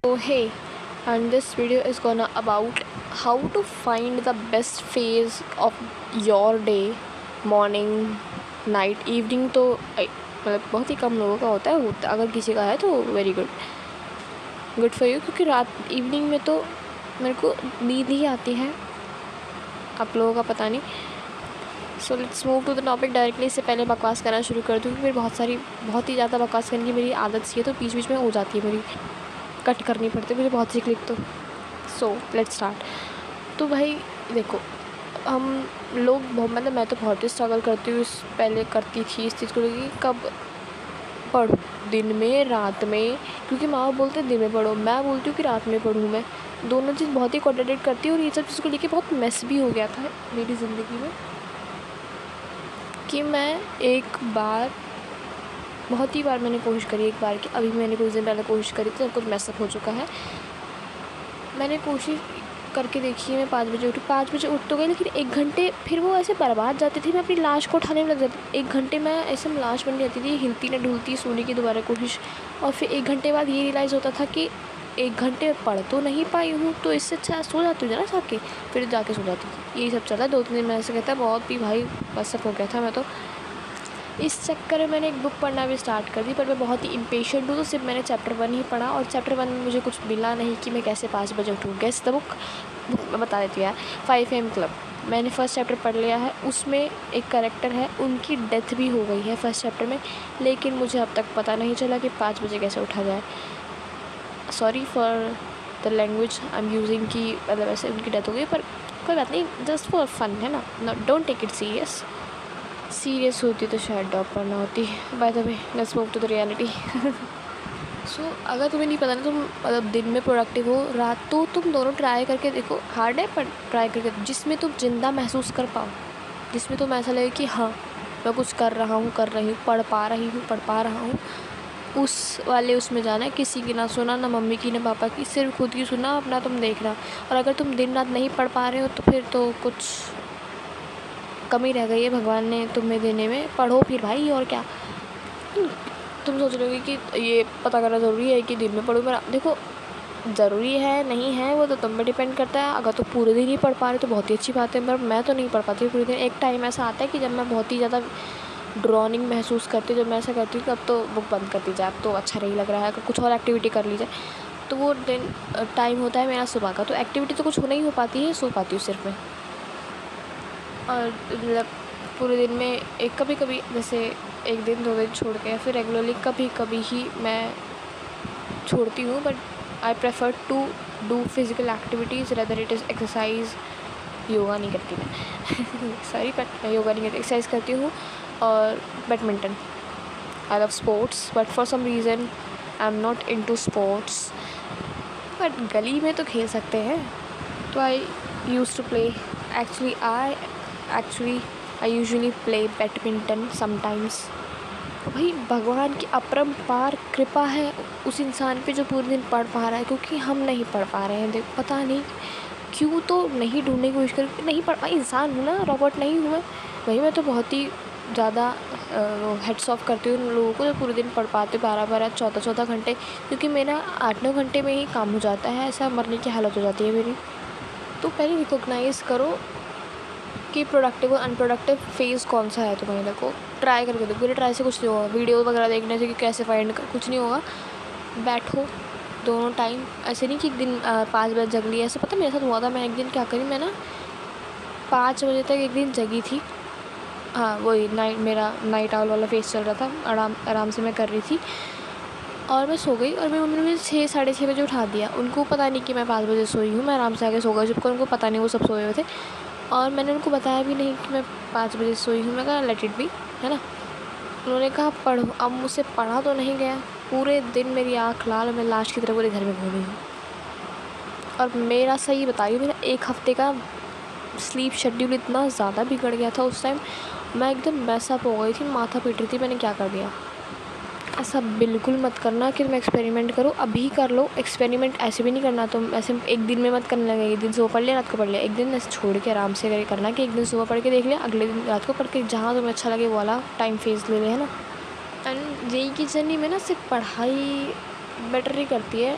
So hey, and this video is gonna about how to find the best phase of your day, morning, night, evening। तो मतलब बहुत ही कम लोगों का होता है अगर किसी का है तो वेरी गुड फॉर यू, क्योंकि रात इवनिंग में तो मेरे को नींद ही आती है, आप लोगों का पता नहीं। So let's move to the topic directly. इससे पहले बकवास करना शुरू कर दूँ, क्योंकि मेरी बहुत ही ज़्यादा बकवास करने की मेरी आदत सी है, तो बीच बीच में हो जाती है, मेरी कट करनी पड़ती है मुझे बहुत सी क्लिप। तो सो लेट्स स्टार्ट। तो भाई देखो, हम लोग मतलब मैं तो बहुत ही स्ट्रगल करती हूँ, पहले करती थी इस चीज़ को लेकर, कब पढ़ूँ, दिन में रात में, क्योंकि माँ बोलते हैं दिन में पढ़ो, मैं बोलती हूँ कि रात में पढ़ूँ। मैं दोनों चीज़ बहुत ही कॉन्ट्राडिक्ट करती हूँ, और ये सब चीज़ को लेकर बहुत मेस भी हो गया था मेरी ज़िंदगी में, कि मैं एक बार बहुत ही बार मैंने कोशिश करी, एक बार की अभी मैंने कुछ दिन पहले कोशिश करी थी, सब कुछ मैसअप हो चुका है। मैंने कोशिश करके देखी है, मैं 5 बजे उठी, 5 बजे उठ तो गई, लेकिन 1 घंटे फिर वो ऐसे बर्बाद जाती थी। मैं अपनी लाश को उठाने में लग जाती, 1 घंटे मैं ऐसे लाश बन जाती थी, हिलती न डुलती, सोने की दोबारा कोशिश। और फिर 1 घंटे बाद ये रियलाइज़ होता था कि 1 घंटे पढ़ तो नहीं पाई हूँ, तो इससे अच्छा सो जाती हूँ ना जाके, फिर जाके सो जाती थी। यही सब चला 2-3 दिन में, ऐसे कहता है बहुत ही भाई मैसअप हो गया था मैं तो। इस चक्कर में मैंने एक बुक पढ़ना भी स्टार्ट कर दी, पर मैं बहुत ही इम्पेशेंट हूँ, तो सिर्फ मैंने चैप्टर 1 ही पढ़ा, और चैप्टर 1 में मुझे कुछ मिला नहीं कि मैं कैसे 5 बजे उठूँ। गेस द बुक मैं बता देती हूँ यार, 5 AM क्लब। मैंने फर्स्ट चैप्टर पढ़ लिया है, उसमें एक कैरेक्टर है, उनकी डेथ भी हो गई है फर्स्ट चैप्टर में, लेकिन मुझे अब तक पता नहीं चला कि 5 बजे कैसे उठा जाए। Sorry for the language I am using, कि मतलब ऐसे उनकी डेथ हो गई, पर कोई बात नहीं, जस्ट फॉर फन है ना, डोंट टेक इट सीरियस होती तो शायद ड्रॉप करना होती। By the way let's move to the reality. So अगर तुम्हें नहीं पता ना, तुम मतलब दिन में प्रोडक्टिव हो, रात, तो तुम दोनों ट्राई करके देखो। हार्ड है पर ट्राई करके, जिसमें तुम जिंदा महसूस कर पाओ, जिसमें तुम ऐसा लगे कि हाँ मैं कुछ कर रहा हूँ, कर रही हूँ, पढ़ पा रहा हूँ, उस वाले उसमें जाना है। किसी की ना सुना, ना मम्मी की ना पापा की, सिर्फ खुद की सुना, अपना तुम देखना। और अगर तुम दिन रात नहीं पढ़ पा रहे हो, तो फिर तो कुछ कमी रह गई है भगवान ने तुम्हें देने में। पढ़ो फिर भाई, और क्या। तुम सोच रहे हो कि ये पता करना ज़रूरी है कि दिन में पढ़ो, पर देखो ज़रूरी है नहीं है वो तो तुम पे डिपेंड करता है। अगर तो पूरे दिन ही पढ़ पा रहे तो बहुत ही अच्छी बात है, पर मैं तो नहीं पढ़ पाती पूरे दिन। एक टाइम ऐसा आता है कि जब मैं बहुत ही ज़्यादा ड्रॉनिंग महसूस करती हूँ, जब मैं ऐसा करती हूँ, अब तो बुक बंद कर दी जाए, अब तो अच्छा नहीं लग रहा है, कुछ और एक्टिविटी कर ली जाए। तो वो दिन टाइम होता है मेरा सुबह का, तो एक्टिविटी तो कुछ नहीं हो पाती है, सो पाती हूँ सिर्फ मैं। और मतलब पूरे दिन में एक कभी कभी, जैसे 1 दिन 2 दिन छोड़ के, या फिर रेगुलरली कभी कभी ही मैं छोड़ती हूँ, but I prefer to do physical activities rather it is exercise. Yoga नहीं करती मैं सॉरी, बट मैं योगा नहीं करती, एक्सरसाइज करती हूँ। और badminton, I love sports, but for some reason I am not into sports, but गली में तो खेल सकते हैं। तो I use to play, actually I usually play badminton sometimes. भाई भगवान की अपरंपार कृपा है उस इंसान पे जो पूरे दिन पढ़ पा रहा है, क्योंकि हम नहीं पढ़ पा रहे हैं। देखो पता नहीं क्यों, तो नहीं ढूंढने की कोशिश कर, नहीं पढ़ पाई, इंसान हूँ ना, रोबोट नहीं हूँ मैं। वही मैं तो बहुत ही ज़्यादा हेड्स ऑफ करती हूँ उन लोगों को जो पूरे दिन पढ़ पाते 12-12 14-14 घंटे, क्योंकि मेरा 8-9 घंटे में ही काम हो जाता है, ऐसा मरने की हालत हो जाती है मेरी। तो पहले रिकॉग्नाइज़ करो कि प्रोडक्टिव और अनप्रोडक्टिव फेज़ कौन सा है तुम्हारे को। ट्राई करके देखो, मेरे ट्राई से कुछ नहीं होगा, वीडियो वगैरह देखने से कि कैसे फाइंड कर, कुछ नहीं होगा। बैठो दोनों टाइम, ऐसे नहीं कि एक दिन 5 बजे जग लिया, ऐसे पता मेरे साथ हुआ था। मैं एक दिन क्या करी, मैं ना 5 बजे तक एक दिन जगी थी। हाँ वही मेरा नाइट आउल वाला फेस चल रहा था, आराम से मैं कर रही थी, और मैं सो गई। और मेरी मम्मी ने मुझे 6-6:30 बजे उठा दिया। उनको पता नहीं कि मैं 5 बजे सोई हूँ, मैं आराम से आके सो गई, जबकि उनको पता नहीं, वो सब सोए हुए थे। और मैंने उनको बताया भी नहीं कि मैं 5 बजे सोई हूँ, मैं कहा लेट इट बी, है ना। उन्होंने कहा पढ़ो, अब मुझसे पढ़ा तो नहीं गया, पूरे दिन मेरी आँख लाल, मैं लाश की तरह पूरे घर में घूमी हूँ। और मेरा सही बता रही हूँ, मेरा 1 हफ़्ते का स्लीप शेड्यूल इतना ज़्यादा बिगड़ गया था उस टाइम, मैं एकदम मैसअप हो गई थी, माथा पीट रही थी, मैंने क्या कर दिया। ऐसा बिल्कुल मत करना कि तुम एक्सपेरिमेंट करो, अभी कर लो एक्सपेरिमेंट, ऐसे भी नहीं करना तुम, ऐसे एक दिन में मत करने लगे। एक दिन सुबह पढ़ लिया, रात को पढ़ लिया, एक दिन ऐसे छोड़ के आराम से करना कि एक दिन सुबह पढ़ के देख लिया, अगले दिन रात को पढ़ के, जहाँ तुम्हें अच्छा लगे वो वाला टाइम फेज ले ले, है ना। एंड जेई की जर्नी में ना सिर्फ पढ़ाई बेटर ही करती है,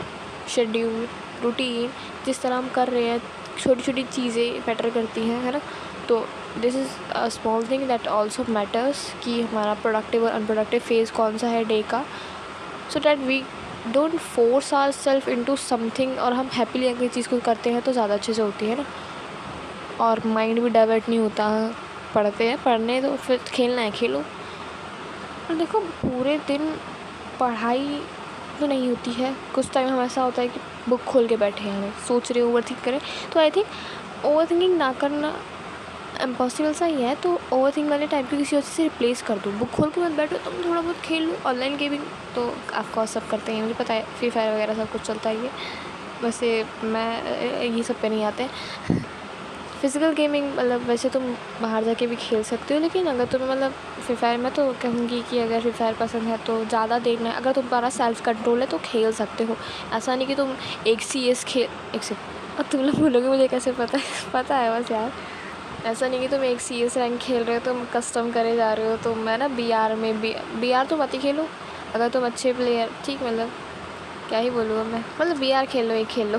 शेड्यूल, रूटीन जिस तरह हम कर रहे हैं, छोटी छोटी चीज़ें मैटर करती हैं, है ना। तो this is a small thing that also matters कि हमारा प्रोडक्टिव और अनप्रोडक्टिव फेज़ कौन सा है डे का, so that we don't force our self into something, और हम हैप्पीली अगर चीज़ को करते हैं तो ज़्यादा अच्छे से होती है ना, और माइंड भी डाइवर्ट नहीं होता। पढ़ते हैं, पढ़ने तो फिर खेलना है खेलो। और देखो पूरे दिन पढ़ाई तो नहीं होती है, कुछ टाइम हम ऐसा होता है कि बुक खोल के बैठे हैं, हमें सोच रहे ओवर थिंक करें, तो आई थिंक ओवर थिंकिंग ना करना इम्पॉसिबल सा ही है। तो ओवर थिंक वाले टाइम को किसी और चीज़ से रिप्लेस कर दो, बुक खोल के मत बैठो, तुम थोड़ा बहुत खेल लो। ऑनलाइन गेमिंग तो ऑफकोर्स सब करते हैं, मुझे पता है, फ्री फायर वगैरह सब कुछ चलता ही है, वैसे मैं ये सब पे नहीं आते हैं। फ़िज़िकल गेमिंग मतलब वैसे तुम बाहर जाके भी खेल सकते हो, लेकिन अगर तुम्हें मतलब फ्री फायर में तो कहूँगी कि अगर फ्री फायर पसंद है तो ज़्यादा देखना है, अगर तुम्हारा सेल्फ कंट्रोल है तो खेल सकते हो। ऐसा नहीं कि तुम एक CS खेल एक से, और तुम लोग बोलोगे मुझे कैसे पता है पता है बस यार। ऐसा नहीं कि तुम एक CS रैंक खेल रहे हो, तुम कस्टम करे जा रहे हो, तुम है ना BR में BR तो मत ही खेलो। अगर तुम अच्छे प्लेयर, ठीक, मतलब क्या ही बोलूँ मैं, मतलब BR खेल लो, एक खेल लो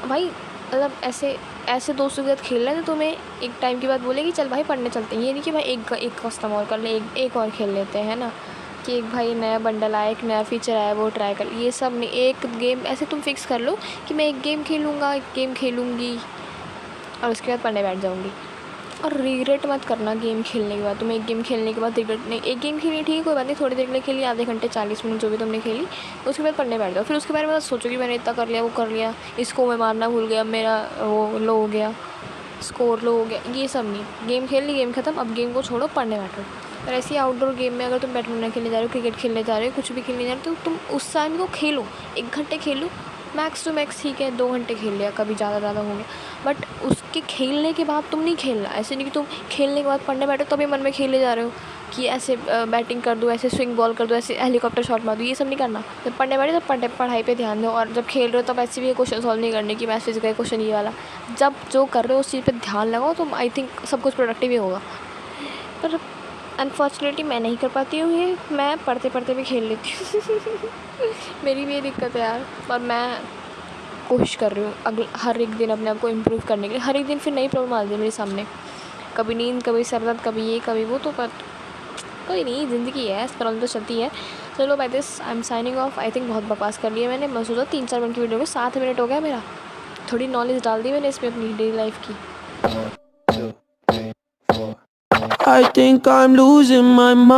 भाई, मतलब ऐसे ऐसे दोस्तों के साथ खेल रहे हैं तो तुम्हें एक टाइम के बाद बोले कि चल भाई पढ़ने चलते हैं, ये नहीं कि भाई एक कस्टम और कर ले, एक और खेल लेते हैं ना, कि एक भाई नया बंडल आया, एक नया फीचर आया, वो ट्राई कर, ये सब नहीं। एक गेम ऐसे तुम फिक्स कर लो कि मैं एक गेम खेलूँगा, एक गेम खेलूँगी और उसके बाद पढ़ने बैठ जाऊँगी। और रिग्रेट मत करना गेम खेलने के बाद, तुम्हें एक गेम खेलने के बाद रिग्रेट नहीं। एक गेम खेली ठीक है, कोई बात नहीं, थोड़ी देर के लिए खेली, आधे घंटे 40 मिनट जो भी तुमने खेली, उसके बाद पढ़ने बैठ जाओ। फिर उसके बारे में सोचो कि मैंने इतना कर लिया, वो कर लिया, इसको मैं मारना भूल गया, मेरा वो लो हो गया, स्कोर लो हो गया, ये सब नहीं। गेम खेल ली, गेम ख़त्म, अब गेम को छोड़ो, पढ़ने बैठो। और ऐसे ही आउटडोर गेम में अगर तुम बैडमिंटन खेलने जा रहे हो, क्रिकेट खेलने जा रहे हो, कुछ भी खेलने जा रहे हो, तो तुम उस टाइम को खेलो, 1 घंटे खेलो मैक्स टू मैक्स, ठीक है 2 घंटे खेल लिया, कभी ज़्यादा हो गया, बट उसके खेलने के बाद तुम नहीं खेलना। ऐसे नहीं कि तुम खेलने के बाद पढ़ने बैठो तभी मन में खेले जा रहे हो कि ऐसे बैटिंग कर दूँ, ऐसे स्विंग बॉल कर दूँ, ऐसे हेलीकॉप्टर शॉट मार दूँ, ये सब नहीं करना। जब पढ़ने बैठे तब पढ़ाई पे ध्यान दो, और जब खेल रहे हो तब ऐसे भी क्वेश्चन सॉल्व नहीं करने की मैथ फिजिक्स का क्वेश्चन ये वाला। जब जो कर रहे हो उस चीज़ पर ध्यान लगाओ, तो आई थिंक सब कुछ प्रोडक्टिव ही होगा। पर अनफॉर्चुनेटली मैं नहीं कर पाती हूँ ये, मैं पढ़ते पढ़ते भी खेल लेती हूँ। मेरी भी ये दिक्कत है यार, और मैं कोशिश कर रही हूँ हर एक दिन अपने आप को इम्प्रूव करने के लिए। हर एक दिन फिर नई प्रॉब्लम आ जाती है मेरे सामने, कभी नींद, कभी सर दर्द, कभी ये कभी वो, तो पर कोई नहीं, ज़िंदगी है, इस प्रॉब्लम तो चलती है। चलो bye this I am signing off. I think बहुत बकवास कर लिया मैंने, मैं सोचा 3-4 मिनट की वीडियो में 7 मिनट हो गया मेरा, थोड़ी नॉलेज डाल दी मैंने इसमें अपनी डेली लाइफ की। I think I'm losing my mind.